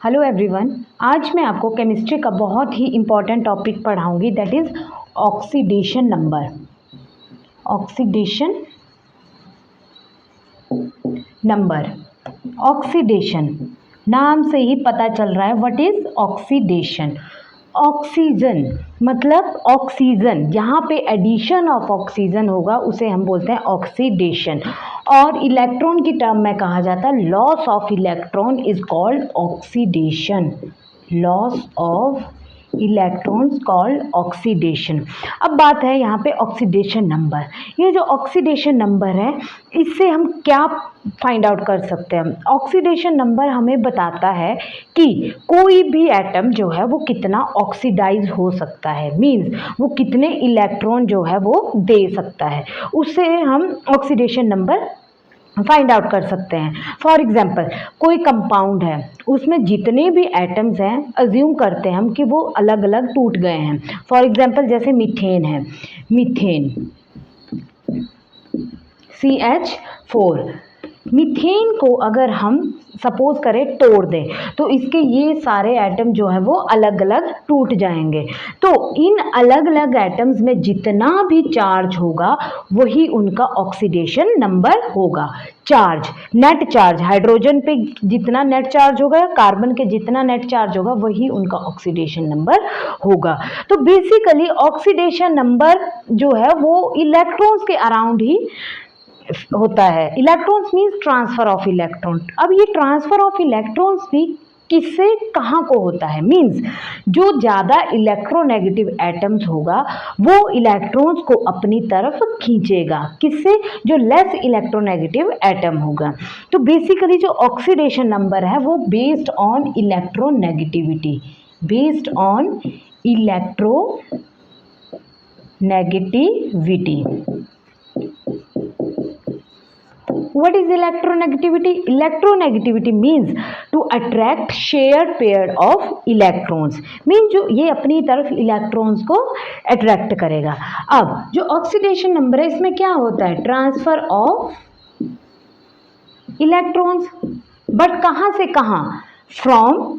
Hello everyone, आज मैं आपको केमिस्ट्री का बहुत ही इम्पॉर्टेंट टॉपिक पढ़ाऊंगी, that is oxidation number. Oxidation number, oxidation नाम से ही पता चल रहा है व्हाट इज ऑक्सीडेशन। ऑक्सीजन मतलब ऑक्सीजन, यहाँ पे एडिशन ऑफ ऑक्सीजन होगा उसे हम बोलते हैं ऑक्सीडेशन। और इलेक्ट्रॉन की टर्म में कहा जाता है loss of electron is called oxidation. Loss of electrons called oxidation. अब बात है यहाँ पे ऑक्सीडेशन नंबर। ये जो ऑक्सीडेशन नंबर है इससे हम क्या फाइंड आउट कर सकते हैं। ऑक्सीडेशन नंबर हमें बताता है कि कोई भी एटम जो है वो कितना ऑक्सीडाइज हो सकता है, मींस वो कितने इलेक्ट्रॉन जो है वो दे सकता है, उससे हम ऑक्सीडेशन नंबर फाइंड आउट कर सकते हैं। फॉर एग्जाम्पल कोई कंपाउंड है, उसमें जितने भी एटम्स हैं अज्यूम करते हैं हम कि वो अलग अलग टूट गए हैं। फॉर एग्जाम्पल जैसे मीथेन है, मीथेन CH4, मीथेन को अगर हम सपोज करें तोड़ दें तो इसके ये सारे एटम जो है वो अलग अलग टूट जाएंगे। तो इन अलग अलग एटम्स में जितना भी चार्ज होगा वही उनका ऑक्सीडेशन नंबर होगा। चार्ज, नेट चार्ज, हाइड्रोजन पे जितना नेट चार्ज होगा, कार्बन के जितना नेट चार्ज होगा वही उनका ऑक्सीडेशन नंबर होगा। तो बेसिकली ऑक्सीडेशन नंबर जो है वो इलेक्ट्रॉन्स के अराउंड ही होता है। Electrons means transfer of electron. अब ये ट्रांसफर ऑफ इलेक्ट्रॉन्स भी किससे कहाँ को होता है, मीन्स जो ज़्यादा इलेक्ट्रोनेगेटिव एटम्स होगा वो इलेक्ट्रॉन्स को अपनी तरफ खींचेगा, किससे, जो लेस इलेक्ट्रोनेगेटिव एटम होगा। तो बेसिकली जो ऑक्सीडेशन नंबर है वो based on electronegativity, based on electronegativity. What is electronegativity? Electronegativity means to attract shared pair of electrons, means जो ये अपनी तरफ इलेक्ट्रॉन्स को अट्रैक्ट करेगा। अब जो ऑक्सीडेशन नंबर है इसमें क्या होता है, ट्रांसफर ऑफ इलेक्ट्रॉन्स, बट कहाँ से कहाँ, from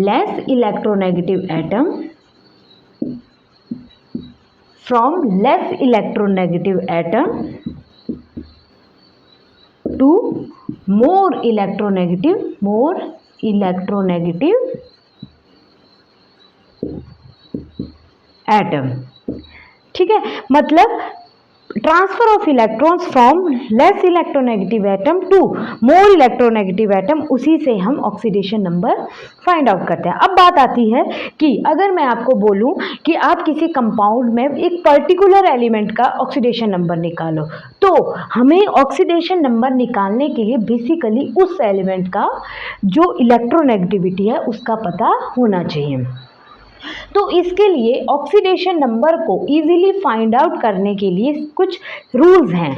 less electronegative atom, from less electronegative atom to more electronegative atom। ठीक है, मतलब transfer of electrons from less electronegative atom to more electronegative atom, उसी से हम ऑक्सीडेशन नंबर फाइंड आउट करते हैं। अब बात आती है कि अगर मैं आपको बोलूं कि आप किसी कंपाउंड में एक पर्टिकुलर एलिमेंट का ऑक्सीडेशन नंबर निकालो, तो हमें ऑक्सीडेशन नंबर निकालने के लिए बेसिकली उस एलिमेंट का जो इलेक्ट्रोनेगेटिविटी है उसका पता होना चाहिए। तो इसके लिए ऑक्सीडेशन नंबर को इजीली फाइंड आउट करने के लिए कुछ रूल्स हैं।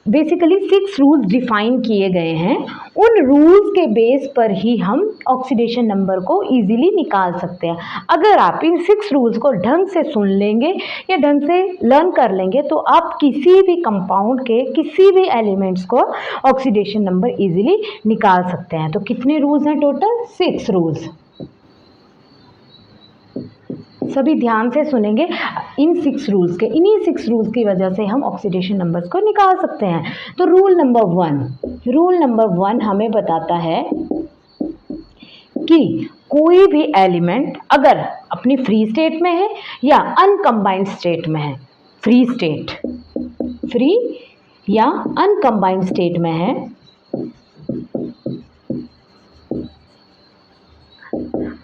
बेसिकली 6 रूल्स डिफाइन किए गए हैं। उन रूल्स के बेस पर ही हम ऑक्सीडेशन नंबर को इजीली निकाल सकते हैं। अगर आप इन 6 रूल्स को ढंग से सुन लेंगे या ढंग से लर्न कर लेंगे तो आप किसी भी कंपाउंड के किसी भी एलिमेंट्स को ऑक्सीडेशन नंबर इजीली निकाल सकते हैं। तो कितने रूल्स हैं टोटल, 6 रूल्स। सभी ध्यान से सुनेंगे इन 6 रूल्स के, इन्हीं 6 रूल्स की वजह से हम ऑक्सीडेशन नंबर्स को निकाल सकते हैं। तो रूल नंबर 1 हमें बताता है कि कोई भी एलिमेंट अगर अपनी फ्री स्टेट में है या अनकम्बाइंड स्टेट में है, फ्री या अनकम्बाइंड स्टेट में है,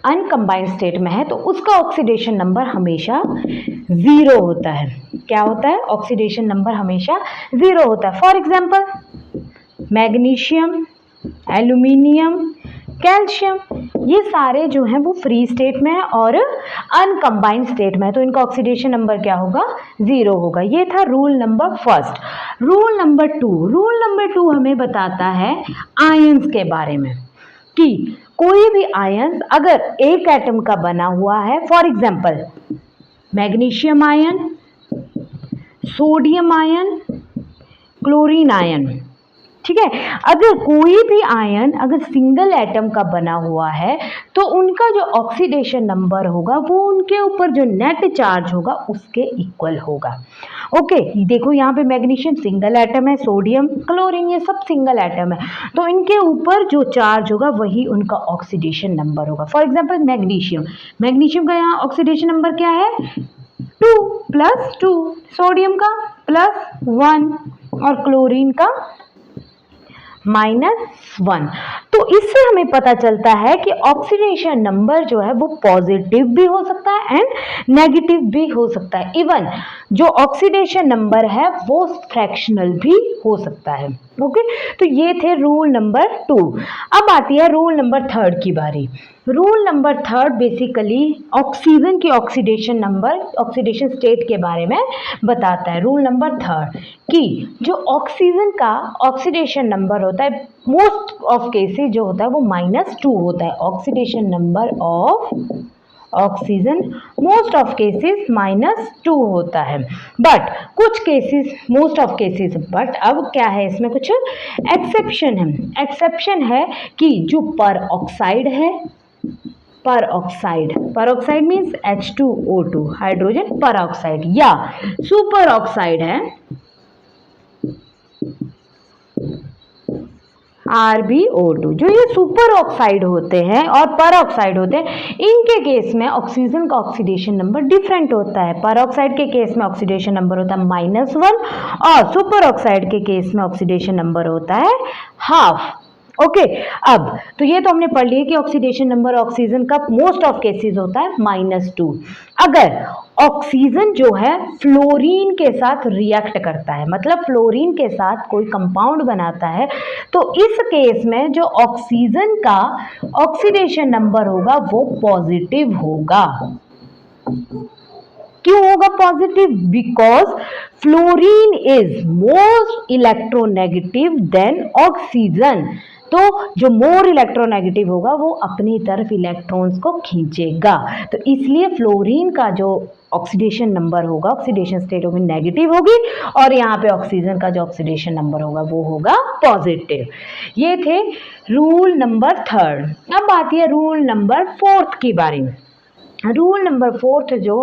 अनकम्बाइंड स्टेट में है तो उसका ऑक्सीडेशन नंबर हमेशा 0 होता है। क्या होता है, ऑक्सीडेशन नंबर हमेशा 0 होता है। For example magnesium, aluminium, calcium, ये सारे जो हैं वो फ्री स्टेट में है और अनकम्बाइंड स्टेट में है, तो इनका ऑक्सीडेशन नंबर क्या होगा, 0 होगा। ये था रूल नंबर 1। रूल नंबर 2 हमें बताता है आयंस के बारे में कि कोई भी आयन अगर एक एटम का बना हुआ है, for example magnesium ion, sodium ion, chlorine ion, ठीक है। अगर कोई भी आयन अगर सिंगल एटम का बना हुआ है तो उनका जो ऑक्सीडेशन नंबर होगा वो उनके ऊपर जो नेट चार्ज होगा उसके इक्वल होगा। ओके, देखो यहाँ पे मैग्नीशियम सिंगल एटम है, सोडियम, क्लोरीन ये सब सिंगल एटम है, तो इनके ऊपर जो चार्ज होगा वही उनका ऑक्सीडेशन नंबर होगा। फॉर एग्जाम्पल मैग्नीशियम, मैग्नीशियम का यहाँ ऑक्सीडेशन नंबर क्या है 2 + 2, सोडियम का +1 और क्लोरीन का -1। तो इससे हमें पता चलता है कि ऑक्सीडेशन नंबर जो है वो पॉजिटिव भी हो सकता है एंड नेगेटिव भी हो सकता है। इवन जो ऑक्सीडेशन नंबर है वो फ्रैक्शनल भी हो सकता है। ओके, तो ये थे रूल नंबर 2। अब आती है रूल नंबर 3 की बारी। रूल नंबर 3 बेसिकली ऑक्सीजन की ऑक्सीडेशन नंबर, ऑक्सीडेशन स्टेट के बारे में बताता है। रूल नंबर 3 कि जो ऑक्सीजन का ऑक्सीडेशन नंबर होता है मोस्ट ऑफ केसेस जो होता है वो -2 होता है। Oxidation number of oxygen most of cases -2 होता है, बट कुछ cases, most of cases, but अब क्या है इसमें कुछ एक्सेप्शन है। एक्सेप्शन है कि जो पर ऑक्साइड है, पर ऑक्साइड मीन्स H2O2 हाइड्रोजन पर ऑक्साइड, या सुपर ऑक्साइड है RbO2, जो ये सुपर ऑक्साइड होते हैं और पर ऑक्साइड होते हैं, इनके केस में ऑक्सीजन का ऑक्सीडेशन नंबर डिफरेंट होता है। पर ऑक्साइड के केस में ऑक्सीडेशन नंबर होता है -1 और सुपर ऑक्साइड के केस में ऑक्सीडेशन नंबर होता है ½ ओके। अब तो ये तो हमने पढ़ लिया कि ऑक्सीडेशन नंबर ऑक्सीजन का मोस्ट ऑफ केसेस होता है -2। अगर ऑक्सीजन जो है फ्लोरीन के साथ रिएक्ट करता है, मतलब फ्लोरीन के साथ कोई कंपाउंड बनाता है, तो इस केस में जो ऑक्सीजन का ऑक्सीडेशन नंबर होगा वो पॉजिटिव होगा। क्यों होगा positive? Because fluorine is most electronegative than oxygen. तो जो मोर इलेक्ट्रोनेगेटिव होगा वो अपनी तरफ इलेक्ट्रॉन्स को खींचेगा, तो इसलिए फ्लोरीन का जो ऑक्सीडेशन नंबर होगा, ऑक्सीडेशन स्टेट होगी नेगेटिव होगी, और यहाँ पे ऑक्सीजन का जो ऑक्सीडेशन नंबर होगा वो होगा पॉजिटिव। ये थे रूल नंबर 3। अब आती है रूल नंबर 4 की बारी में। रूल नंबर 4 जो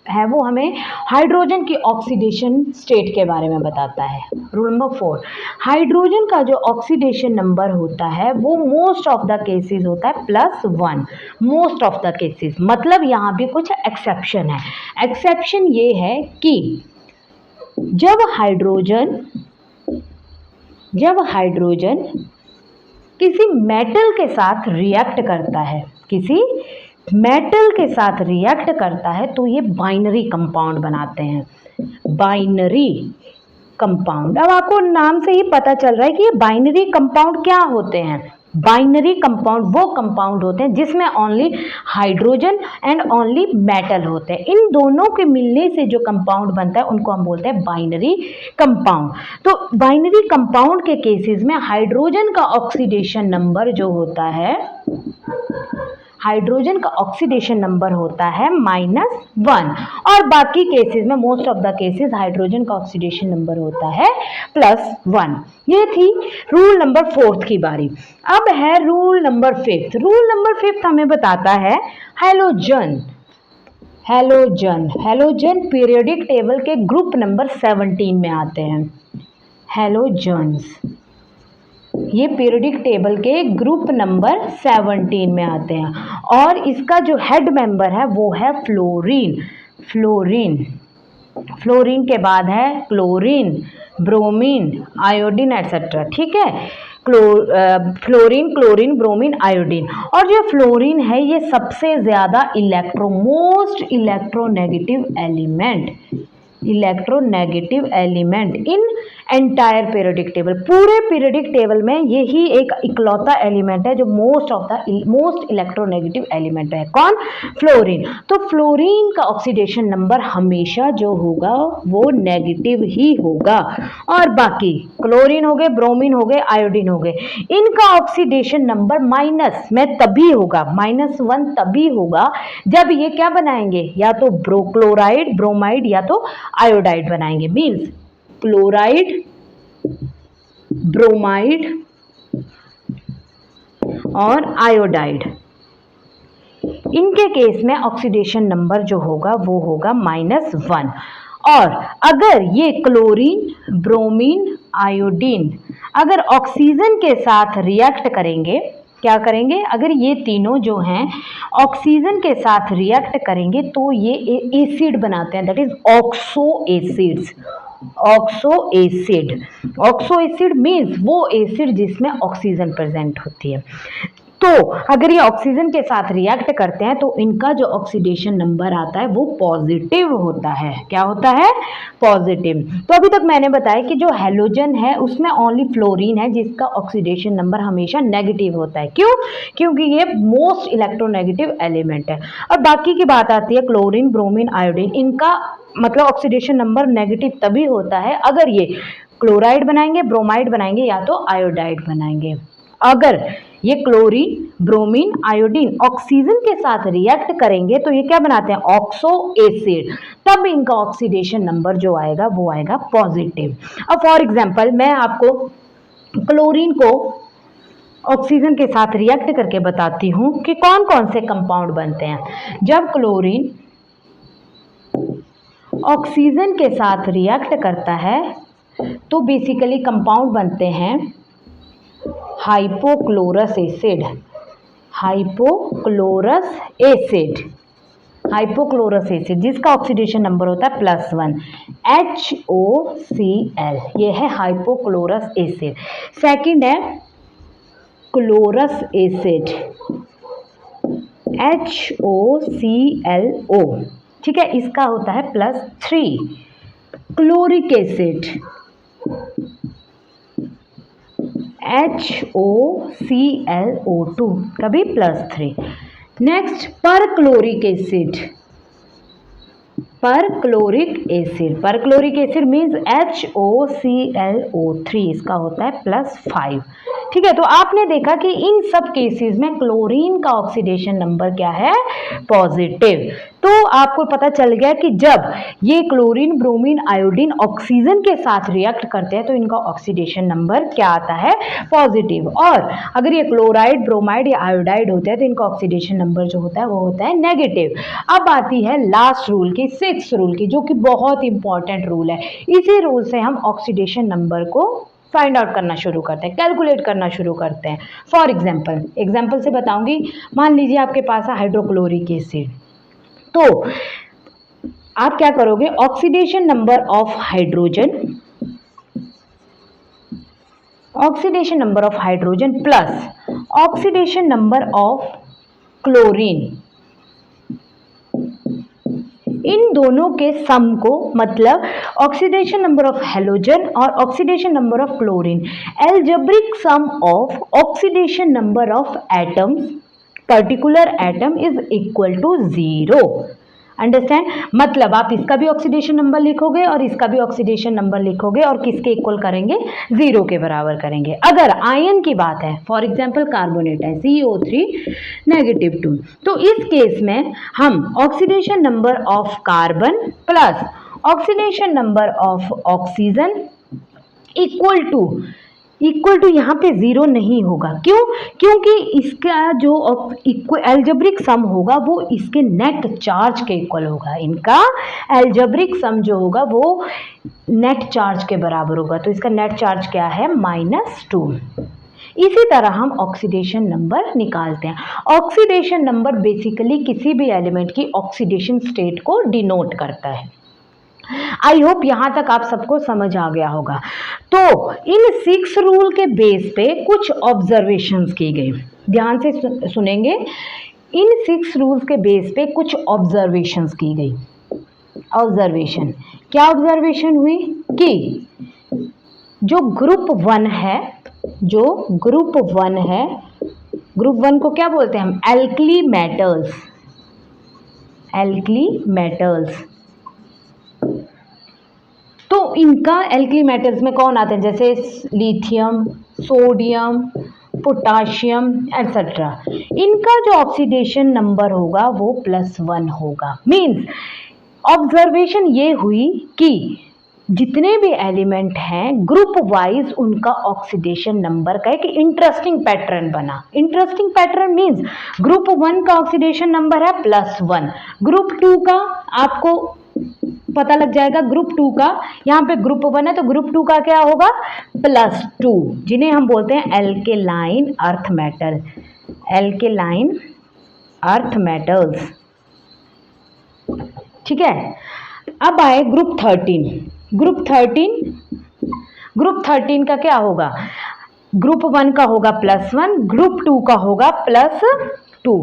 है वो हमें हाइड्रोजन की ऑक्सीडेशन स्टेट के बारे में बताता है। रूल नंबर 4, हाइड्रोजन का जो ऑक्सीडेशन नंबर होता है वो मोस्ट ऑफ द केसेस होता है +1, मोस्ट ऑफ द केसेस, मतलब यहाँ भी कुछ एक्सेप्शन है। एक्सेप्शन ये है कि जब हाइड्रोजन किसी मेटल के साथ रिएक्ट करता है, किसी मेटल के साथ रिएक्ट करता है तो ये बाइनरी कंपाउंड बनाते हैं, बाइनरी कंपाउंड। अब आपको नाम से ही पता चल रहा है कि ये बाइनरी कंपाउंड क्या होते हैं। बाइनरी कंपाउंड वो कंपाउंड होते हैं जिसमें only hydrogen and only metal होते हैं। इन दोनों के मिलने से जो कंपाउंड बनता है उनको हम बोलते हैं बाइनरी कंपाउंड। तो बाइनरी कंपाउंड के केसेस में हाइड्रोजन का ऑक्सीडेशन नंबर जो होता है, हाइड्रोजन का ऑक्सीडेशन नंबर होता है -1, और बाकी केसेस में, most of the cases, hydrogen का ऑक्सीडेशन नंबर होता है +1। ये थी रूल नंबर 4 की बारी। अब है रूल नंबर 5। रूल नंबर 5 हमें बताता है हैलोजन। हैलोजन पीरियोडिक टेबल के ग्रुप नंबर 17 में आते हैं। हैलोजन्स ये पीरियोडिक टेबल के ग्रुप नंबर 17 में आते हैं, और इसका जो हेड मेंबर है वो है फ्लोरीन के बाद है क्लोरीन, ब्रोमीन, आयोडीन एटसेट्रा। ठीक है, फ्लोरीन, क्लोरीन, ब्रोमीन, आयोडीन। और जो फ्लोरीन है ये सबसे ज़्यादा most electronegative element in entire periodic table. पूरे पीरियोडिक टेबल में यही एक इकलौता एलिमेंट है जो मोस्ट इलेक्ट्रोनेगेटिव एलिमेंट है। कौन? फ्लोरीन। तो फ्लोरीन का ऑक्सीडेशन नंबर हमेशा जो होगा वो नेगेटिव ही होगा, और बाकी क्लोरीन हो गए, ब्रोमीन हो गए, आयोडीन हो गए, इनका ऑक्सीडेशन नंबर माइनस में तभी होगा, -1 तभी होगा जब ये क्या बनाएंगे, या तो क्लोराइड, ब्रोमाइड, या तो आयोडाइड बनाएंगे। मीन्स क्लोराइड ब्रोमाइड और आयोडाइड, इनके केस में ऑक्सीडेशन नंबर जो होगा वो होगा -1। और अगर ये क्लोरीन, ब्रोमीन, आयोडीन अगर ऑक्सीजन के साथ रिएक्ट करेंगे, क्या करेंगे, अगर ये तीनों जो हैं ऑक्सीजन के साथ रिएक्ट करेंगे तो ये एसिड बनाते हैं, that is oxo acids. Oxo acid, oxo acid means वो एसिड जिसमें ऑक्सीजन प्रेजेंट होती है। तो अगर ये ऑक्सीजन के साथ रिएक्ट करते हैं तो इनका जो ऑक्सीडेशन नंबर आता है वो पॉजिटिव होता है। क्या होता है? पॉजिटिव। तो अभी तक मैंने बताया कि जो हैलोजन है उसमें ओनली फ्लोरीन है जिसका ऑक्सीडेशन नंबर हमेशा नेगेटिव होता है। क्यों? क्योंकि ये मोस्ट इलेक्ट्रोनेगेटिव एलिमेंट है। और बाकी की बात आती है क्लोरीन, ब्रोमीन, आयोडीन, इनका मतलब ऑक्सीडेशन नंबर नेगेटिव तभी होता है अगर ये क्लोराइड बनाएंगे, ब्रोमाइड बनाएंगे या तो आयोडाइड बनाएंगे। अगर ये क्लोरीन, ब्रोमीन, आयोडीन ऑक्सीजन के साथ रिएक्ट करेंगे तो ये क्या बनाते हैं? Oxo acid. तब इनका ऑक्सीडेशन नंबर जो आएगा वो आएगा पॉजिटिव। अब फॉर एग्जांपल मैं आपको क्लोरीन को ऑक्सीजन के साथ रिएक्ट करके बताती हूँ कि कौन कौन से कंपाउंड बनते हैं। जब क्लोरीन ऑक्सीजन के साथ रिएक्ट करता है तो बेसिकली कंपाउंड बनते हैं hypochlorous acid, hypochlorous acid, hypochlorous acid जिसका ऑक्सीडेशन नंबर होता है +1, HOCl, ये है हाइपोक्लोरस एसिड। सेकंड है क्लोरस एसिड, HOClO, ठीक है, इसका होता है +3। क्लोरिक एसिड HOClO2 कभी +3। Next perchloric acid, perchloric acid, perchloric acid means HOClO3, इसका होता है +5। ठीक है, तो आपने देखा कि इन सब केसेस में क्लोरीन का ऑक्सीडेशन नंबर क्या है? पॉजिटिव। तो आपको पता चल गया कि जब ये क्लोरीन, ब्रोमीन, आयोडीन ऑक्सीजन के साथ रिएक्ट करते हैं तो इनका ऑक्सीडेशन नंबर क्या आता है? पॉजिटिव। और अगर ये क्लोराइड, ब्रोमाइड या आयोडाइड होते हैं तो इनका ऑक्सीडेशन नंबर जो होता है वो होता है नेगेटिव। अब आती है लास्ट रूल की, 6th रूल की, जो कि बहुत इंपॉर्टेंट रूल है। इसी रूल से हम ऑक्सीडेशन नंबर को फाइंड आउट करना शुरू करते हैं, कैलकुलेट करना शुरू करते हैं। फॉर एग्जाम्पल से बताऊंगी। मान लीजिए आपके पास है हाइड्रोक्लोरिक एसिड, तो आप क्या करोगे? Oxidation number of hydrogen, oxidation number of hydrogen plus oxidation number of chlorine, इन दोनों के सम को, मतलब ऑक्सीडेशन नंबर ऑफ हैलोजन और oxidation number of chlorine, algebraic sum of oxidation number of atoms, particular atom is equal to 0। Understand? मतलब आप इसका भी ऑक्सीडेशन नंबर लिखोगे और इसका भी ऑक्सीडेशन नंबर लिखोगे और किसके इक्वल करेंगे? 0 के बराबर करेंगे। अगर आयन की बात है, फॉर एग्जांपल कार्बोनेट है CO3 -2, तो इस केस में हम oxidation number of carbon plus oxidation number of oxygen equal to यहाँ पे 0 नहीं होगा। क्यों? क्योंकि इसका जो एल्जेब्रिक सम होगा वो इसके नेट चार्ज के इक्वल होगा। इनका एल्जेब्रिक सम जो होगा वो नेट चार्ज के बराबर होगा। तो इसका नेट चार्ज क्या है? -2। इसी तरह हम ऑक्सीडेशन नंबर निकालते हैं। ऑक्सीडेशन नंबर बेसिकली किसी भी एलिमेंट की ऑक्सीडेशन स्टेट को डिनोट करता है। आई होप यहां तक आप सबको समझ आ गया होगा। तो इन 6 रूल के बेस पे कुछ ऑब्जर्वेशंस की गई, ध्यान से सुनेंगे। इन 6 रूल्स के बेस पे कुछ ऑब्जर्वेशंस की गई। ऑब्जर्वेशन क्या? ऑब्जर्वेशन हुई कि जो ग्रुप 1 है, ग्रुप 1 को क्या बोलते हैं हम? Alkali metals. तो इनका एल्कली मेटल्स में कौन आते हैं? जैसे लिथियम, सोडियम, पोटाशियम एटसेट्रा। इनका जो ऑक्सीडेशन नंबर होगा वो +1 होगा। मीन्स ऑब्जर्वेशन ये हुई कि जितने भी एलिमेंट हैं ग्रुप वाइज उनका ऑक्सीडेशन नंबर का एक इंटरेस्टिंग पैटर्न बना। इंटरेस्टिंग पैटर्न मीन्स ग्रुप 1 का ऑक्सीडेशन नंबर है +1, ग्रुप 2 का आपको पता लग जाएगा, ग्रुप 2 का, यहाँ पे ग्रुप 1 है तो ग्रुप 2 का क्या होगा +2, जिन्हें हम बोलते हैं alkaline earth metal, alkaline earth metals. ठीक है, अब आए ग्रुप 13। ग्रुप 13 का क्या होगा, ग्रुप 1 का होगा +1, ग्रुप 2 का होगा +2,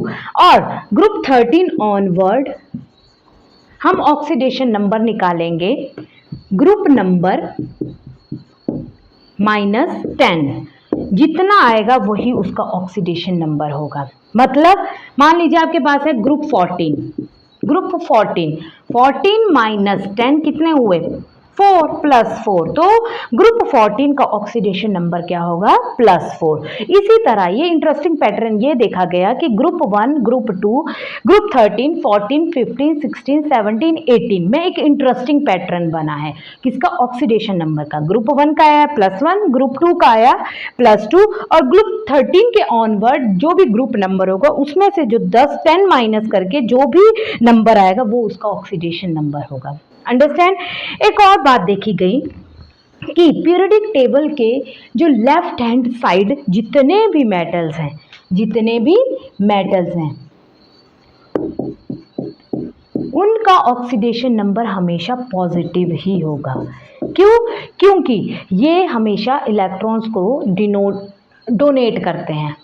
और ग्रुप 13 ऑनवर्ड हम ऑक्सीडेशन नंबर निकालेंगे ग्रुप नंबर -10, जितना आएगा वही उसका ऑक्सीडेशन नंबर होगा। मतलब मान लीजिए आपके पास है ग्रुप 14, 14 - 10 कितने हुए 4 + 4, तो ग्रुप 14 का ऑक्सीडेशन नंबर क्या होगा +4। इसी तरह ये इंटरेस्टिंग पैटर्न ये देखा गया कि ग्रुप 1, ग्रुप 2, ग्रुप 13, 14, 15, 16, 17, 18 में एक इंटरेस्टिंग पैटर्न बना है किसका ऑक्सीडेशन नंबर का। ग्रुप 1 का आया +1, ग्रुप 2 का आया +2, और ग्रुप 13 के ऑनवर्ड जो भी ग्रुप नंबर होगा उसमें से जो 10 माइनस करके जो भी नंबर आएगा वो उसका ऑक्सीडेशन नंबर होगा। अंडरस्टैंड। एक और बात देखी गई कि पीरियोडिक टेबल के जो लेफ्ट हैंड साइड जितने भी मेटल्स हैं उनका ऑक्सीडेशन नंबर हमेशा पॉजिटिव ही होगा। क्यों? क्योंकि ये हमेशा इलेक्ट्रॉन्स को डोनेट करते हैं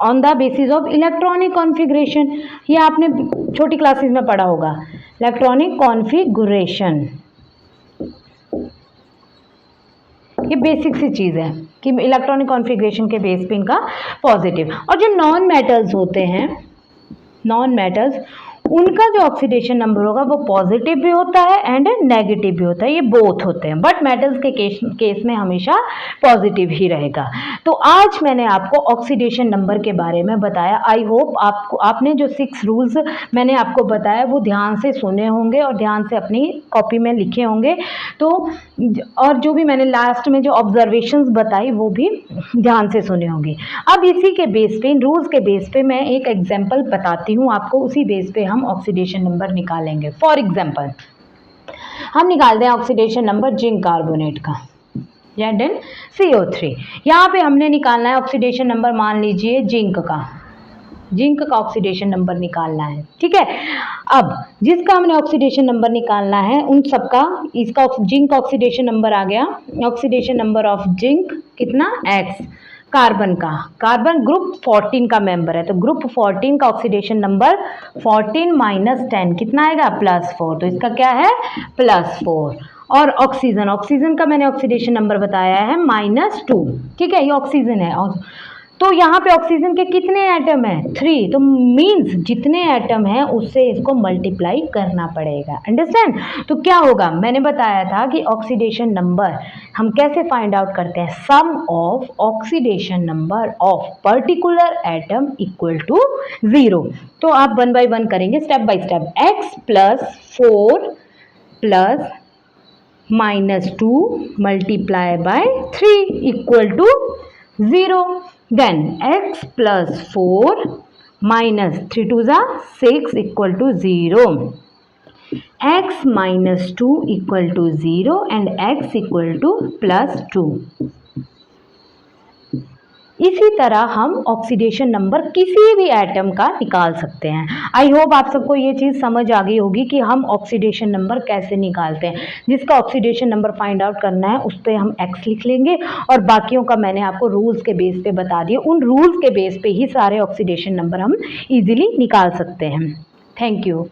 on the basis of electronic configuration. ये आपने छोटी क्लासेस में पढ़ा होगा, इलेक्ट्रॉनिक कॉन्फ़िगरेशन। ये बेसिक सी चीज़ है कि इलेक्ट्रॉनिक कॉन्फ़िगरेशन के बेस पे इनका पॉजिटिव। और जो नॉन मेटल्स होते हैं, नॉन मेटल्स, उनका जो ऑक्सीडेशन नंबर होगा वो पॉजिटिव भी होता है एंड नेगेटिव भी होता है, ये बोथ होते हैं, बट मेटल्स के केस में हमेशा पॉजिटिव ही रहेगा। तो आज मैंने आपको ऑक्सीडेशन नंबर के बारे में बताया। आई होप आपने जो 6 रूल्स मैंने आपको बताया वो ध्यान से सुने होंगे और ध्यान से अपनी कॉपी में लिखे होंगे। तो और जो भी मैंने लास्ट में जो ऑब्जर्वेशंस बताई वो भी ध्यान से सुने होंगे। अब इसी के बेस पे, इन रूल्स के बेस पे मैं एक एग्जाम्पल बताती हूँ आपको, उसी बेस पे हम ऑक्सीडेशन नंबर निकालेंगे। फॉर एग्जाम्पल हम निकालते हैं ऑक्सीडेशन नंबर जिंक कार्बोनेट का, या देन CO3। यहाँ पे हमने निकालना है ऑक्सीडेशन नंबर, मान लीजिए जिंक का ऑक्सीडेशन नंबर निकालना है। ठीक है, अब जिसका हमने ऑक्सीडेशन नंबर निकालना है उन सबका, इसका जिंक का ऑक्सीडेशन नंबर आ गया, ऑक्सीडेशन नंबर ऑफ जिंक कितना X। कार्बन ग्रुप 14 का मेंबर है तो ग्रुप 14 का ऑक्सीडेशन नंबर 14 - 10 कितना आएगा +4, तो इसका क्या है +4। और ऑक्सीजन का मैंने ऑक्सीडेशन नंबर बताया है -2। ठीक है, ये ऑक्सीजन है, तो यहाँ पे ऑक्सीजन के कितने एटम हैं 3, तो मीन्स जितने एटम हैं उससे इसको मल्टीप्लाई करना पड़ेगा। अंडरस्टैंड। तो क्या होगा, मैंने बताया था कि ऑक्सीडेशन नंबर हम कैसे फाइंड आउट करते हैं, sum of oxidation number of particular atom equal to 0। तो आप 1 बाय 1 करेंगे, step by step. X + 4 + -2 multiply by 3 equal to 0। Then X + 4 - 3 2 6 equal to 0. X - 2 equal to 0 and X equal to +2। इसी तरह हम oxidation number किसी भी atom का निकाल सकते हैं। आई होप आप सबको ये चीज़ समझ आ गई होगी कि हम ऑक्सीडेशन नंबर कैसे निकालते हैं। जिसका ऑक्सीडेशन नंबर फाइंड आउट करना है उस पर हम X लिख लेंगे और बाकियों का मैंने आपको रूल्स के बेस पे बता दिया। उन रूल्स के बेस पे ही सारे ऑक्सीडेशन नंबर हम इजीली निकाल सकते हैं। Thank you.